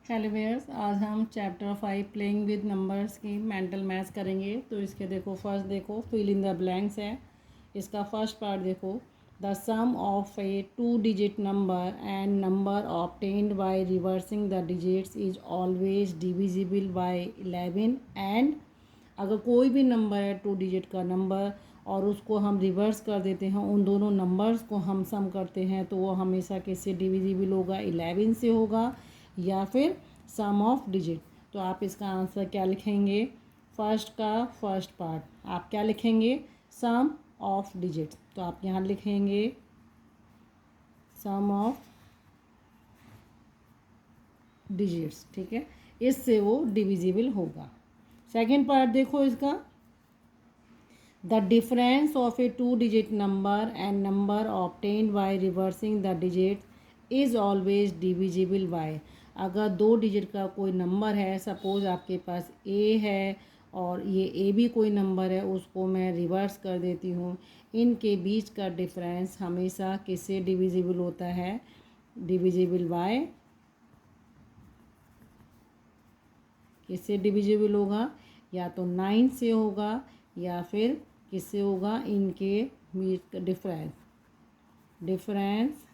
Hello viewers, आज हम chapter 5 playing with numbers की मेंटल मैथ्स करेंगे। तो इसके देखो फर्स्ट देखो फिल इन द ब्लैंक्स है। इसका फर्स्ट पार्ट देखो, the sum of a 2 digit number and number obtained by reversing the digits is always divisible by 11 and अगर कोई भी नंबर है 2 डिजिट का नंबर और उसको हम रिवर्स कर देते हैं, उन दोनों नंबर्स को हम सम करते हैं तो वो हमेशा किससे डिविजिबल होगा? 11 से होगा या फिर सम ऑफ डिजिट। तो आप इसका आंसर क्या लिखेंगे? फर्स्ट का फर्स्ट पार्ट आप क्या लिखेंगे? सम ऑफ डिजिट। तो आप यहाँ लिखेंगे सम ऑफ डिजिट्स, ठीक है, इससे वो डिविजिबल होगा। सेकेंड पार्ट देखो इसका, the difference of a 2 digit number and number obtained by reversing the digit is always divisible bye. अगर 2 डिजिट का कोई नंबर है, सपोज़ आपके पास ए है और ये ए भी कोई नंबर है, उसको मैं रिवर्स कर देती हूँ, इनके बीच का डिफरेंस हमेशा किससे डिविजिबल होता है? डिविजिबल बाय, किससे डिविजिबल होगा? या तो 9 से होगा या फिर किससे होगा? इनके बीच का डिफरेंस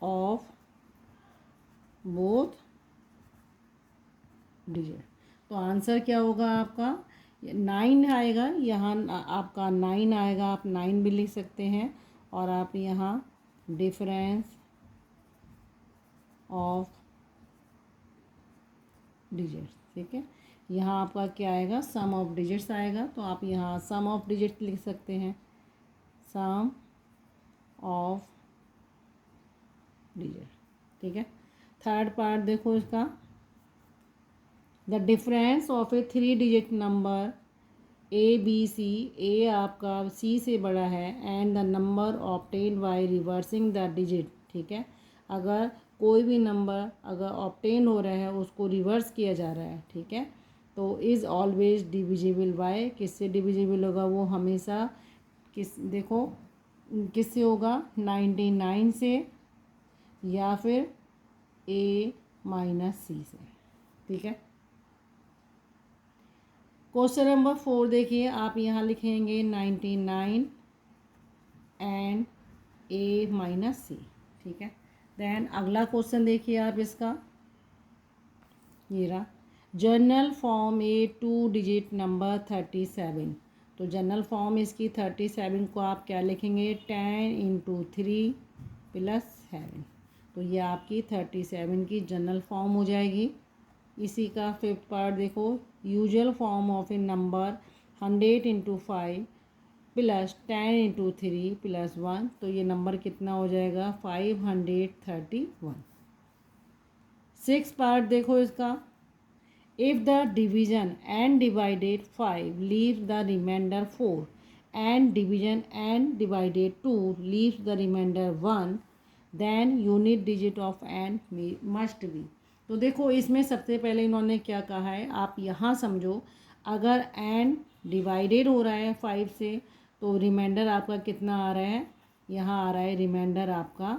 ऑफ बोथ डिजिट। तो आंसर क्या होगा आपका? 9 आएगा, यहाँ आपका 9 आएगा, आप 9 भी लिख सकते हैं। और आप यहाँ डिफरेंस ऑफ डिजिट्स, ठीक है, यहाँ आपका क्या आएगा? सम ऑफ डिजिट्स आएगा। तो आप यहाँ सम ऑफ डिजिट लिख सकते हैं, सम ऑफ डिजिट, ठीक है। थर्ड पार्ट देखो इसका, the difference of a 3 digit number A B C, A आपका सी से बड़ा है, and the number obtain by reversing the digit, ठीक है। अगर कोई भी नंबर अगर ऑब्टेन हो रहा है, उसको रिवर्स किया जा रहा है, ठीक है, तो इज़ ऑलवेज डिविजिबल बाय, किससे डिविजिबल होगा? वो हमेशा देखो किससे होगा? 99 से या फिर ए माइनस सी से, ठीक है। क्वेश्चन नंबर 4 देखिए, आप यहाँ लिखेंगे 99 एंड ए माइनस सी, ठीक है। देन अगला क्वेश्चन देखिए आप इसका, ये रहा, जनरल फॉर्म ए 2 डिजिट नंबर 37। तो जनरल फॉर्म इसकी 37 को आप क्या लिखेंगे? 10 इंटू 3 प्लस 7। तो ये आपकी 37 की जनरल फॉर्म हो जाएगी। इसी का फिफ्थ पार्ट देखो, usual form of A number 100 into 5 plus 10 into 3 plus 1। तो ये नंबर कितना हो जाएगा? 531। सिक्स पार्ट देखो इसका, if the division and divided 5 leave the remainder 4 and division and divided 2 leave the remainder 1, then unit digit of N must be. तो देखो इसमें सबसे पहले इन्होंने क्या कहा है, आप यहाँ समझो, अगर एन डिवाइडेड हो रहा है 5 से, तो रिमाइंडर आपका कितना आ रहा है? यहाँ आ रहा है रिमाइंडर आपका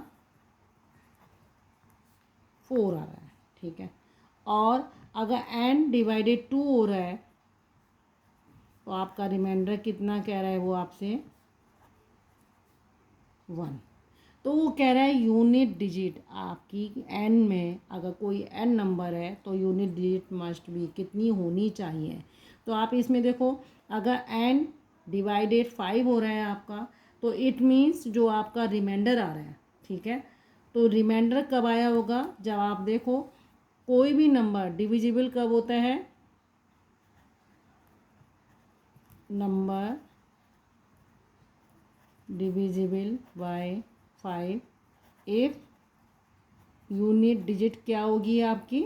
4 आ रहा है, ठीक है। और अगर एन डिवाइडेड 2 हो रहा है, तो आपका रिमाइंडर कितना कह रहा है वो आपसे? 1। तो वो कह रहा है यूनिट डिजिट आपकी एन में, अगर कोई एन नंबर है तो यूनिट डिजिट मस्ट बी कितनी होनी चाहिए? तो आप इसमें देखो, अगर एन डिवाइडेड 5 हो रहा है आपका, तो इट मीन्स जो आपका रिमाइंडर आ रहा है, ठीक है। तो रिमाइंडर कब आया होगा? जब आप देखो कोई भी नंबर डिविजिबल कब होता है? Number divisible by 5 if unit digit क्या होगी आपकी?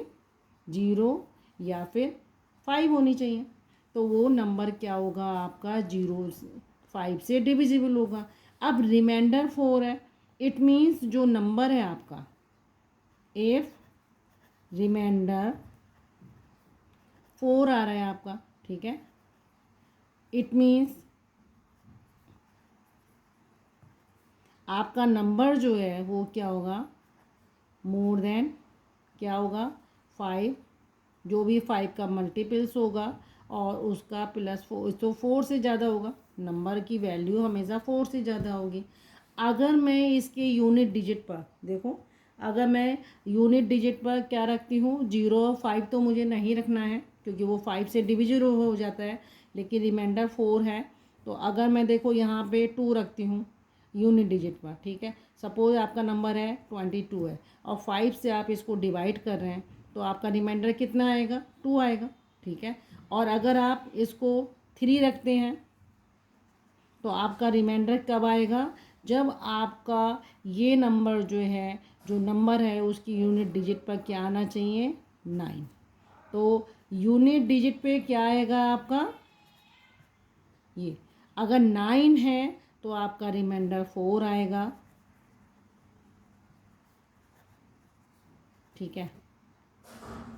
0 या फिर 5 होनी चाहिए। तो वो नंबर क्या होगा आपका? 0 5 से डिविजिबल होगा। अब रिमाइंडर 4 है, इट मीन्स जो नंबर है आपका, इफ रिमाइंडर 4 आ रहा है आपका, ठीक है, इट मीन्स आपका नंबर जो है वो क्या होगा? मोर देन क्या होगा 5, जो भी 5 का मल्टीपल्स होगा और उसका +4, तो 4 से ज़्यादा होगा, नंबर की वैल्यू हमेशा 4 से ज़्यादा होगी। अगर मैं इसके यूनिट डिजिट पर देखो, अगर मैं यूनिट डिजिट पर क्या रखती हूँ 0 और 5 तो मुझे नहीं रखना है क्योंकि वो 5 से डिविजिबल हो जाता है, लेकिन रिमाइंडर 4 है। तो अगर मैं देखो यहाँ पे 2 रखती हूँ यूनिट डिजिट पर, ठीक है, सपोज आपका नंबर है 22 है और 5 से आप इसको डिवाइड कर रहे हैं तो आपका रिमाइंडर कितना आएगा 2 आएगा, ठीक है। और अगर आप इसको 3 रखते हैं तो आपका रिमाइंडर कब आएगा, जब आपका ये नंबर जो है, जो नंबर है उसकी यूनिट डिजिट पर क्या आना चाहिए 9। तो यूनिट डिजिट पे क्या आएगा आपका ये, अगर 9 है तो आपका रिमाइंडर 4 आएगा, ठीक है।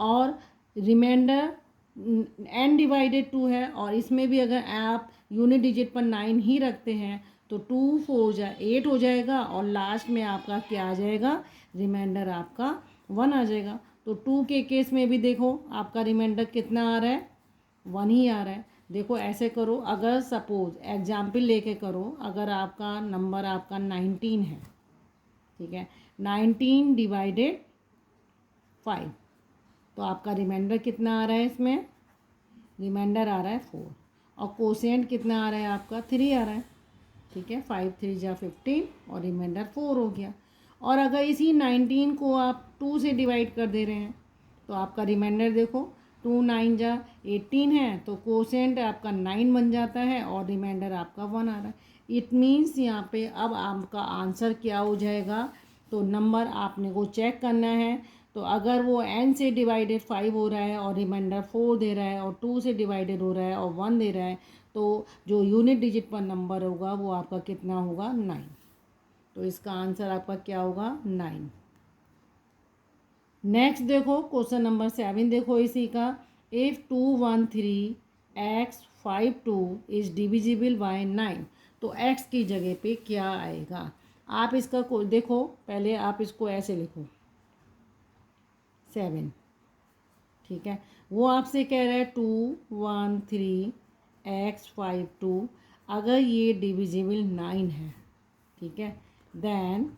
और रिमाइंडर n/2 है और इसमें भी अगर आप यूनिट डिजिट पर 9 ही रखते हैं तो 2 4 8 हो जाएगा और लास्ट में आपका क्या आ जाएगा, रिमाइंडर आपका 1 आ जाएगा। तो 2 के केस में भी देखो आपका रिमाइंडर कितना आ रहा है 1 ही आ रहा है। देखो ऐसे करो, अगर सपोज एग्जाम्पल लेके करो, अगर आपका नंबर आपका 19 है, ठीक है, 19/5 तो आपका रिमाइंडर कितना आ रहा है, इसमें रिमाइंडर आ रहा है 4 और कोसेंट कितना आ रहा है आपका 3 आ रहा है, ठीक है। 5 3 जा 15 और रिमाइंडर 4 हो गया। और अगर इसी 19 को आप 2 से डिवाइड कर दे रहे हैं तो आपका रिमाइंडर देखो 2 9 जा 18 है, तो कोसेंट आपका 9 बन जाता है और रिमाइंडर आपका 1 आ रहा है। इट मीन्स यहाँ पे अब आपका आंसर क्या हो जाएगा, तो नंबर आपने को चेक करना है। तो अगर वो n से डिवाइडेड 5 हो रहा है और रिमाइंडर 4 दे रहा है और 2 से डिवाइडेड हो रहा है और 1 दे रहा है, तो जो यूनिट डिजिट पर नंबर होगा वो आपका कितना होगा 9। तो इसका आंसर आपका क्या होगा 9। नेक्स्ट देखो क्वेश्चन नंबर 7 देखो इसी का, if 213x52 is divisible by 9, तो x की जगह पे क्या आएगा। आप इसका देखो, पहले आप इसको ऐसे लिखो 7, ठीक है। वो आपसे कह रहा है 213x52, अगर ये डिविजिबल 9 है, ठीक है, देन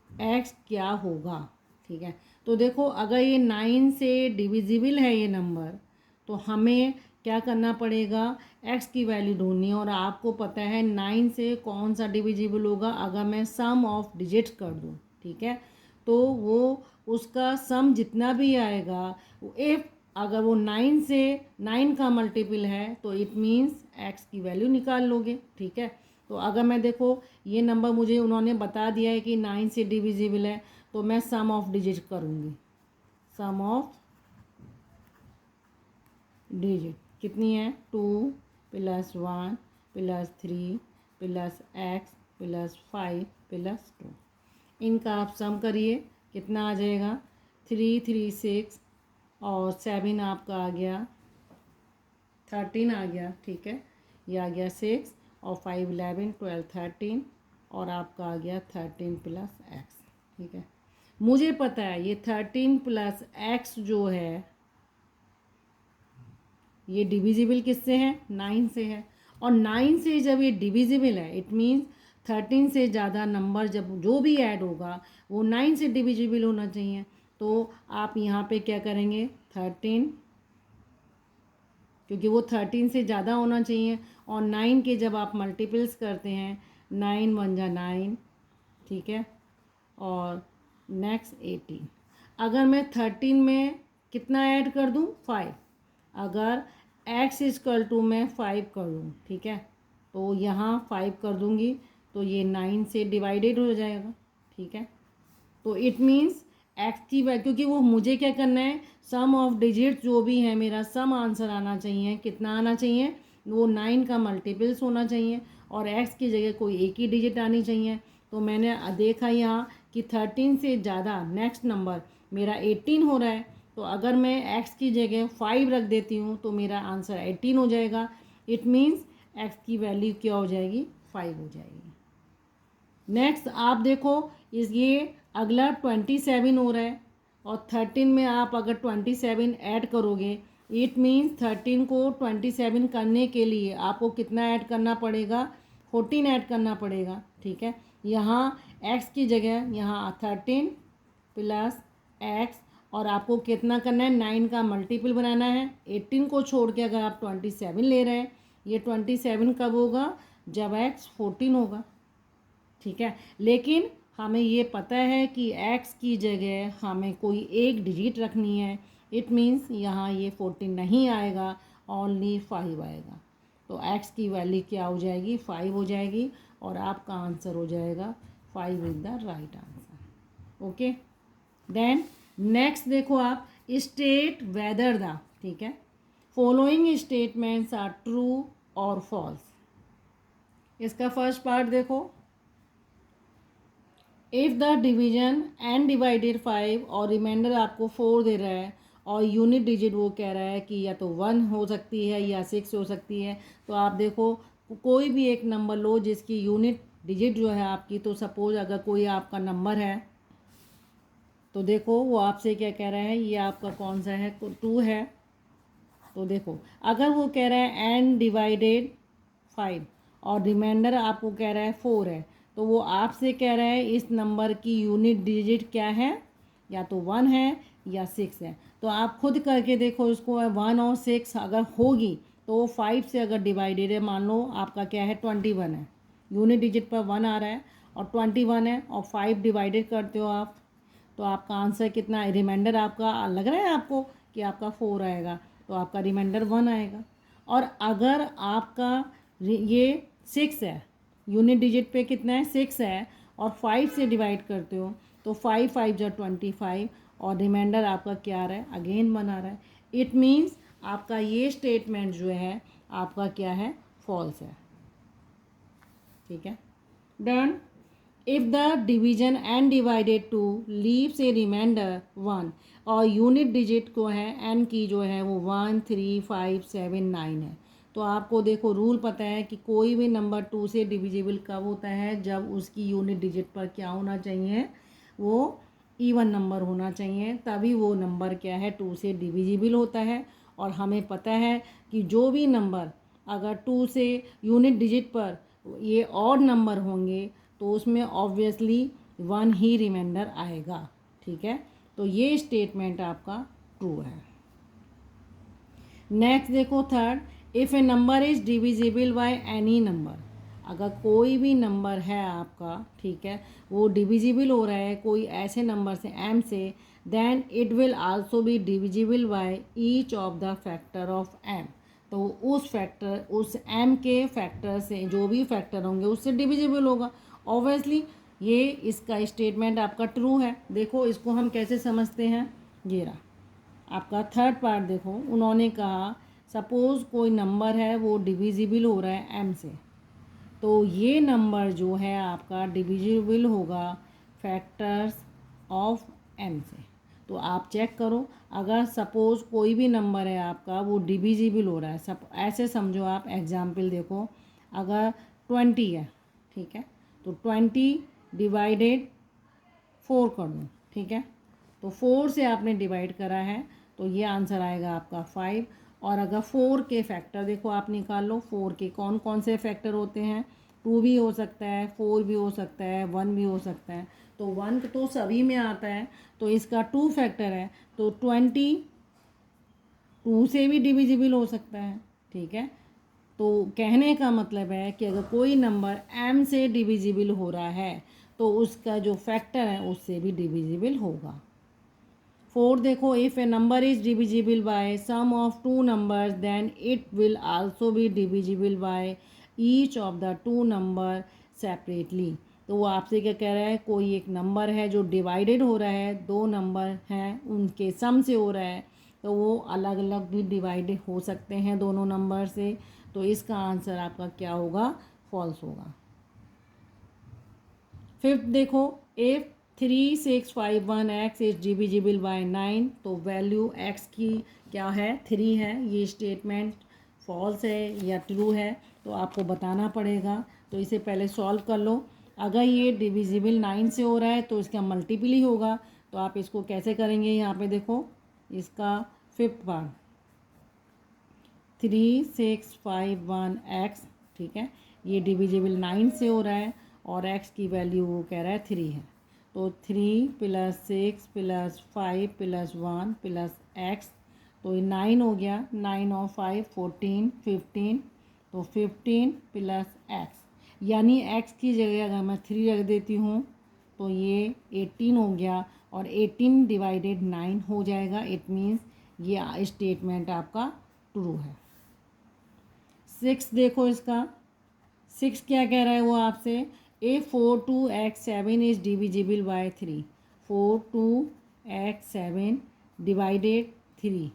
x क्या होगा, ठीक है। तो देखो अगर ये 9 से डिविजिबल है ये नंबर, तो हमें क्या करना पड़ेगा, x की वैल्यू ढूंढनी है। और आपको पता है 9 से कौन सा डिविजिबल होगा, अगर मैं सम ऑफ डिजिट्स कर दूँ, ठीक है, तो वो उसका सम जितना भी आएगा, इफ़ अगर वो 9 से 9 का मल्टीपल है तो इट मीन्स x की वैल्यू निकाल लोगे, ठीक है। तो अगर मैं देखो ये नंबर मुझे उन्होंने बता दिया है कि 9 से डिविजिबल है, तो मैं सम ऑफ डिजिट करूँगी। सम ऑफ डिजिट कितनी है, 2 + 1 + 3 + x + 5 + 2, इनका आप सम करिए, कितना आ जाएगा 3 3 6 और 7 आपका आ गया 13 आ गया, ठीक है। ये आ गया 6 और 5 11 12 13 और आपका आ गया 13 + x, ठीक है। मुझे पता है ये 13 + x जो है ये डिविजिबल किससे है 9 से है, और 9 से जब ये डिविजिबल है इट मीन्स 13 से ज़्यादा नंबर जब जो भी ऐड होगा वो 9 से डिविजिबल होना चाहिए। तो आप यहाँ पे क्या करेंगे 13, क्योंकि वो 13 से ज़्यादा होना चाहिए, और 9 के जब आप मल्टीपल्स करते हैं 9 1 जा 9, ठीक है, और नेक्स्ट 18। अगर मैं 13 में कितना ऐड कर दूँ 5, अगर x = मैं 5 कर दूँ, ठीक है, तो यहाँ 5 कर दूँगी तो ये 9 से डिवाइडेड हो जाएगा, ठीक है। तो इट मीन्स x की वैल्यू, क्योंकि वो मुझे क्या करना है सम ऑफ डिजिट जो भी है मेरा सम आंसर आना चाहिए, कितना आना चाहिए, वो 9 का मल्टीपल्स होना चाहिए और x की जगह कोई एक ही डिजिट आनी चाहिए। तो मैंने देखा यहाँ कि 13 से ज़्यादा नेक्स्ट नंबर मेरा 18 हो रहा है, तो अगर मैं x की जगह 5 रख देती हूँ तो मेरा आंसर 18 हो जाएगा। इट मीन्स x की वैल्यू क्या हो जाएगी 5 हो जाएगी। नेक्स्ट आप देखो इस ये अगला 27 हो रहा है, और 13 में आप अगर 27 ऐड करोगे, इट मीन्स 13 को 27 करने के लिए आपको कितना ऐड करना पड़ेगा, 14 ऐड करना पड़ेगा। ठीक है, यहाँ x की जगह यहाँ 13 प्लस x, और आपको कितना करना है, 9 का मल्टीपल बनाना है। 18 को छोड़ के अगर आप 27 ले रहे हैं, ये 27 कब होगा, जब x 14 होगा। ठीक है, लेकिन हमें ये पता है कि x की जगह हमें कोई एक डिजिट रखनी है। इट मीन्स यहाँ ये 14 नहीं आएगा, ओनली 5 आएगा। तो x की वैल्यू क्या हो जाएगी, 5 हो जाएगी, और आपका आंसर हो जाएगा 5 is the right answer. Okay, then next देखो आप, स्टेट वेदर द, ठीक है, फॉलोइंग स्टेटमेंट्स आर ट्रू और फॉल्स। इसका फर्स्ट पार्ट देखो, if the division and divided 5 और रिमाइंडर आपको 4 दे रहा है, और यूनिट डिजिट वो कह रहा है कि या तो 1 हो सकती है या 6 हो सकती है। तो आप देखो कोई भी एक नंबर लो जिसकी यूनिट डिजिट जो है आपकी, तो सपोज अगर कोई आपका नंबर है, तो देखो वो आपसे क्या कह रहा है, ये आपका कौन सा है, 2 है। तो देखो अगर वो कह रहा है एंड डिवाइडेड 5 और रिमाइंडर आपको कह रहा है 4 है, तो वो आपसे कह रहा है इस नंबर की यूनिट डिजिट क्या है, या तो 1 है या 6 है। तो आप खुद करके देखो इसको, 1 और 6 अगर होगी तो 5 से अगर डिवाइडेड है, मान लो आपका क्या है 21 है, यूनिट डिजिट पर 1 आ रहा है और 21 है, और 5 डिवाइडेड करते हो आप, तो आपका आंसर कितना है, रिमाइंडर आपका लग रहा है आपको कि आपका 4 आएगा, तो आपका रिमाइंडर 1 आएगा। और अगर आपका ये 6 है, यूनिट डिजिट पे कितना है, 6 है, और 5 से डिवाइड करते हो, तो 5 5 जा 25, और रिमाइंडर आपका क्या आ रहा है, अगेन 1 आ रहा है। इट मीन्स आपका ये स्टेटमेंट जो है आपका क्या है, फॉल्स है। ठीक है, done. If the division and divided two leaves a remainder 1, और यूनिट डिजिट को है एन की जो है वो 1 3 5 7 9 है, तो आपको देखो रूल पता है कि कोई भी नंबर 2 से डिविजिबल कब होता है, जब उसकी यूनिट डिजिट पर क्या होना चाहिए, वो इवन नंबर होना चाहिए, तभी वो नंबर क्या है 2 से डिविजिबल होता है। और हमें पता है कि जो भी नंबर अगर 2 से यूनिट डिजिट पर ये ऑड नंबर होंगे, तो उसमें ऑब्वियसली 1 ही रिमाइंडर आएगा। ठीक है, तो ये स्टेटमेंट आपका ट्रू है। नेक्स्ट देखो third, if a number is divisible by any number, अगर कोई भी नंबर है आपका, ठीक है, वो डिविजिबल हो रहा है कोई ऐसे नंबर से m से, then it will also be divisible by each of the factor of m। तो उस फैक्टर, उस m के फैक्टर से, जो भी फैक्टर होंगे उससे डिविजिबल होगा। ऑब्वियसली ये इसका स्टेटमेंट आपका ट्रू है। देखो इसको हम कैसे समझते हैं, ये रहा आपका थर्ड पार्ट। देखो उन्होंने कहा सपोज़ कोई नंबर है वो डिविजिबल हो रहा है m से, तो ये नंबर जो है आपका डिविजिबल होगा फैक्टर्स ऑफ m से। तो आप चेक करो, अगर सपोज़ कोई भी नंबर है आपका वो डिविजिबल हो रहा है, सब ऐसे समझो आप, एग्जाम्पल देखो, अगर 20 है, ठीक है, तो 20 डिवाइडेड 4 कर दो। ठीक है, तो 4 से आपने डिवाइड करा है, तो ये आंसर आएगा आपका 5। और अगर 4 के फैक्टर देखो आप निकाल लो, 4 के कौन कौन से फैक्टर होते हैं, 2 भी हो सकता है, 4 भी हो सकता है, 1 भी हो सकता है। तो 1 तो सभी में आता है, तो इसका 2 फैक्टर है, तो 20 2 से भी डिविजिबल हो सकता है। ठीक है, तो कहने का मतलब है कि अगर कोई नंबर m से डिविजिबल हो रहा है, तो उसका जो फैक्टर है उससे भी डिविजिबल होगा। 4 देखो, if a number is divisible by sum of 2 numbers, then it will also be divisible by each of the 2 number separately. तो वो आपसे क्या कह रहा है, कोई एक नंबर है जो डिवाइडेड हो रहा है, 2 नंबर हैं उनके सम से हो रहा है, तो वो अलग अलग भी डिवाइडेड हो सकते हैं दोनों नंबर से। तो इसका आंसर आपका क्या होगा, फॉल्स होगा। फिफ्थ देखो, if 3 6 5 1 x is divisible by 9, तो वैल्यू x की क्या है, 3 है। ये स्टेटमेंट फॉल्स है या ट्रू है, तो आपको बताना पड़ेगा। तो इसे पहले सॉल्व कर लो। अगर ये डिविजिबल 9 से हो रहा है तो इसका मल्टीपल ही होगा, तो आप इसको कैसे करेंगे, यहाँ पे देखो इसका फिफ्थ पार्ट 3651x, ठीक है, ये डिविजिबल 9 से हो रहा है और x की वैल्यू वो कह रहा है 3 है। तो 3 + 6 + 5 + 1 + x, तो ये 9 हो गया। 9 और 5 14 15, तो 15 + x, यानी x की जगह अगर मैं 3 रख देती हूँ तो ये 18 हो गया और 18 / 9 हो जाएगा। इट मीन्स ये स्टेटमेंट आपका ट्रू है। 6 देखो इसका, 6 क्या कह रहा है वो आपसे, ए 42x7 is divisible by 3, 42x7 / 3,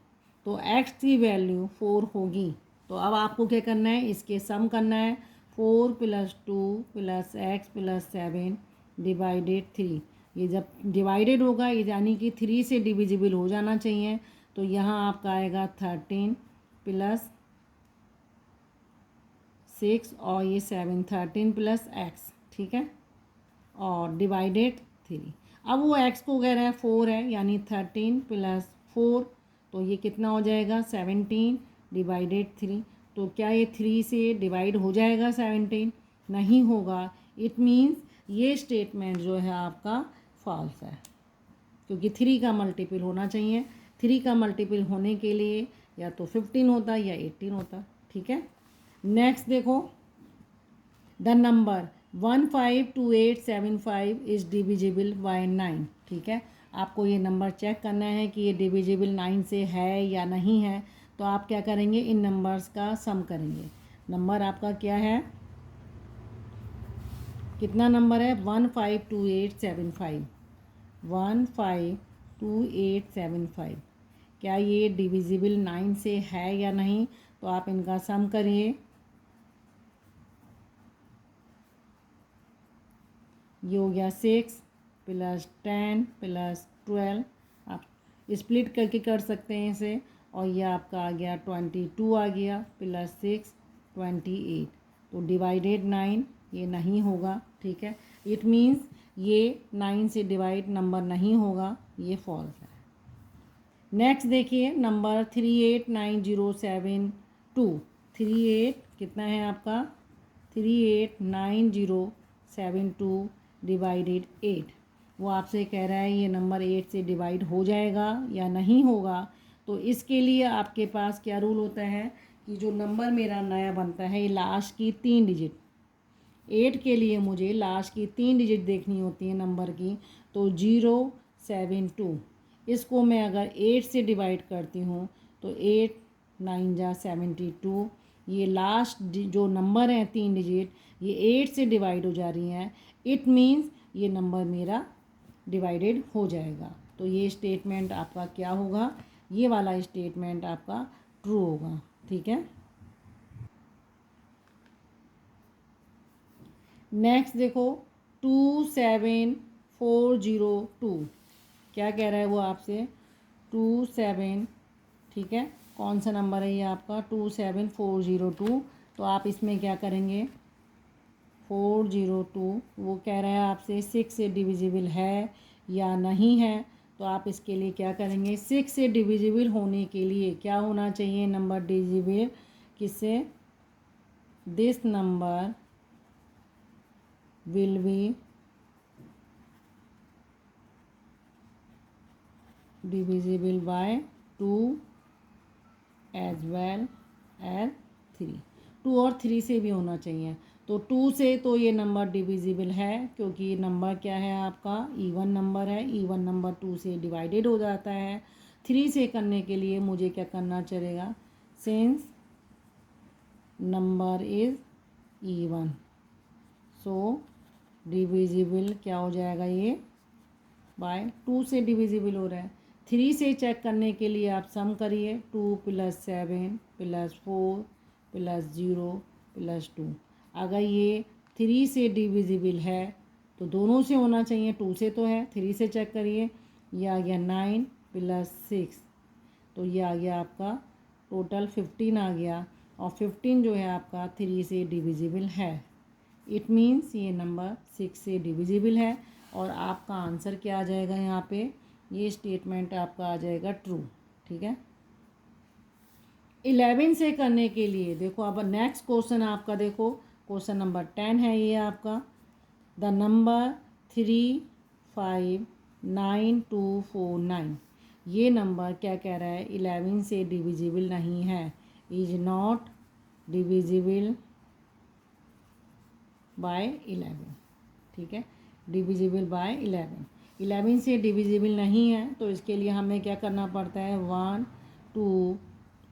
तो x की वैल्यू 4 होगी। तो अब आपको क्या करना है, इसके सम करना है। 4 + 2 + x + 7 / 3, ये जब डिवाइडेड होगा यानी कि 3 से डिविजिबल हो जाना चाहिए। तो यहाँ आपका आएगा 13 + 6 और ये 7, 13 + x, ठीक है, और / 3। अब वो x को कह रहा है 4 है, यानी 13 + 4, तो ये कितना हो जाएगा 17 / 3। तो क्या ये 3 से डिवाइड हो जाएगा 17? नहीं होगा। इट मीन्स ये स्टेटमेंट जो है आपका फॉल्स है, क्योंकि 3 का मल्टीपल होना चाहिए। 3 का मल्टीपल होने के लिए या तो 15 होता या 18 होता, ठीक है। नेक्स्ट देखो, the number 152875 is divisible bye 9, ठीक है। आपको ये नंबर चेक करना है कि ये डिविजिबल 9 से है या नहीं है। तो आप क्या करेंगे, इन नंबर्स का सम करेंगे। नंबर आपका क्या है, कितना नंबर है, 152875, 152875, क्या ये डिविजिबल 9 से है या नहीं। तो आप इनका सम करिए। ये हो गया 6 + 10 + 12, आप स्प्लिट करके कर सकते हैं इसे। और ये आपका आ गया 22 आ गया, +6 28, तो / 9 ये नहीं होगा, ठीक है। इट मीन्स ये 9 से डिवाइड नंबर नहीं होगा, ये फॉल्स है। नेक्स्ट देखिए नंबर 389072, 38 कितना है आपका, 389072 / 8, वो आपसे कह रहा है ये नंबर 8 से डिवाइड हो जाएगा या नहीं होगा। तो इसके लिए आपके पास क्या रूल होता है कि जो नंबर मेरा नया बनता है ये लास्ट की 3 डिजिट, 8 के लिए मुझे लास्ट की 3 डिजिट देखनी होती है नंबर की। तो 072, इसको मैं अगर 8 से डिवाइड करती हूँ तो 8 9 जा 72, ये लास्ट जो नंबर हैं 3 डिजिट ये 8 से डिवाइड हो जा रही हैं। इट मीन्स ये नंबर मेरा डिवाइडेड हो जाएगा। तो ये स्टेटमेंट आपका क्या होगा, ये वाला स्टेटमेंट आपका ट्रू होगा, ठीक है। नेक्स्ट देखो 27402, क्या कह रहा है वो आपसे, 27, ठीक है, कौन सा नंबर है ये आपका 27402। तो आप इसमें क्या करेंगे, 402 वो कह रहा है आपसे 6 से डिविजिबल है या नहीं है। तो आप इसके लिए क्या करेंगे, 6 से डिविजिबल होने के लिए क्या होना चाहिए, नंबर डिविजिबल किससे, this number will be divisible by 2 as well as 3, 2 और 3 से भी होना चाहिए। तो 2 से तो ये नंबर डिविजिबल है, क्योंकि ये नंबर क्या है आपका इवन नंबर है, इवन नंबर 2 से डिवाइडेड हो जाता है। 3 से करने के लिए मुझे क्या करना चलेगा, since number is even, so divisible क्या हो जाएगा, ये बाय 2 से डिविजिबल हो रहा है। 3 से चेक करने के लिए आप सम करिए, 2 + 7 + 4 + 0 + 2। अगर ये 3 से डिविजिबल है तो दोनों से होना चाहिए, 2 से तो है, 3 से चेक करिए, ये आ गया 9 + 6, तो ये आ गया आपका टोटल 15 आ गया। और 15 जो है आपका 3 से डिविजिबल है। इट मीन्स ये नंबर 6 से डिविजिबल है। और आपका आंसर क्या आ जाएगा यहाँ पे, ये स्टेटमेंट आपका आ जाएगा ट्रू। ठीक है, 11 से करने के लिए देखो अब नेक्स्ट क्वेश्चन आपका देखो, क्वेश्चन नंबर 10 है ये आपका। द नंबर 359249, ये नंबर क्या कह रहा है, 11 से डिविजिबल नहीं है, इज नॉट डिविजिबल बाय 11। ठीक है, डिविजिबल बाय 11 से डिविजिबल नहीं है, तो इसके लिए हमें क्या करना पड़ता है, 1 2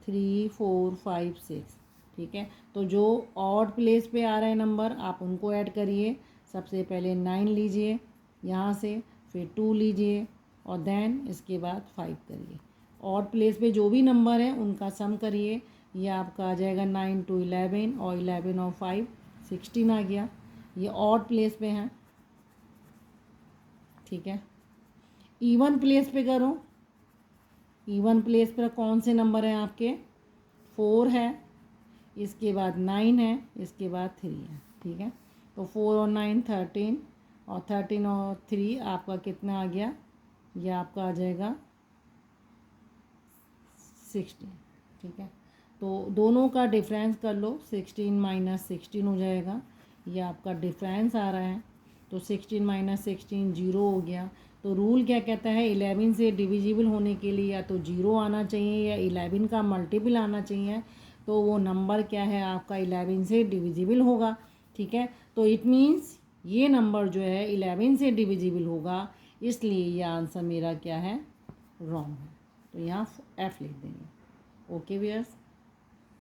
3 4 5 6। ठीक है, तो जो ऑड प्लेस पे आ रहे हैं नंबर आप उनको ऐड करिए। सबसे पहले 9 लीजिए यहाँ से, फिर 2 लीजिए और देन इसके बाद 5 करिए। ऑड प्लेस पे जो भी नंबर है उनका सम करिए, ये आपका आ जाएगा 9 to 11 और 11 और 5 16 आ गया। ये ऑड प्लेस पे हैं। ठीक है, इवन प्लेस पे करो। इवन प्लेस पर कौन से नंबर हैं आपके, 4 है, इसके बाद 9 है, इसके बाद 3 है। ठीक है, तो 4 और 9 13 और 13 और 3 आपका कितना आ गया, ये आपका आ जाएगा 16। ठीक है, तो दोनों का डिफरेंस कर लो, 16 माइनस 16 हो जाएगा, ये आपका डिफरेंस आ रहा है। तो 16 माइनस 16 0 हो गया। तो रूल क्या कहता है, 11 से डिविजिबल होने के लिए या तो 0 आना चाहिए या 11 का मल्टीपल आना चाहिए, तो वो नंबर क्या है आपका 11 से डिविजिबल होगा। ठीक है, तो इट मीन्स ये नंबर जो है 11 से डिविजिबल होगा, इसलिए ये आंसर मेरा क्या है, रॉन्ग है। तो यहाँ F लिख देंगे। Okay viewers.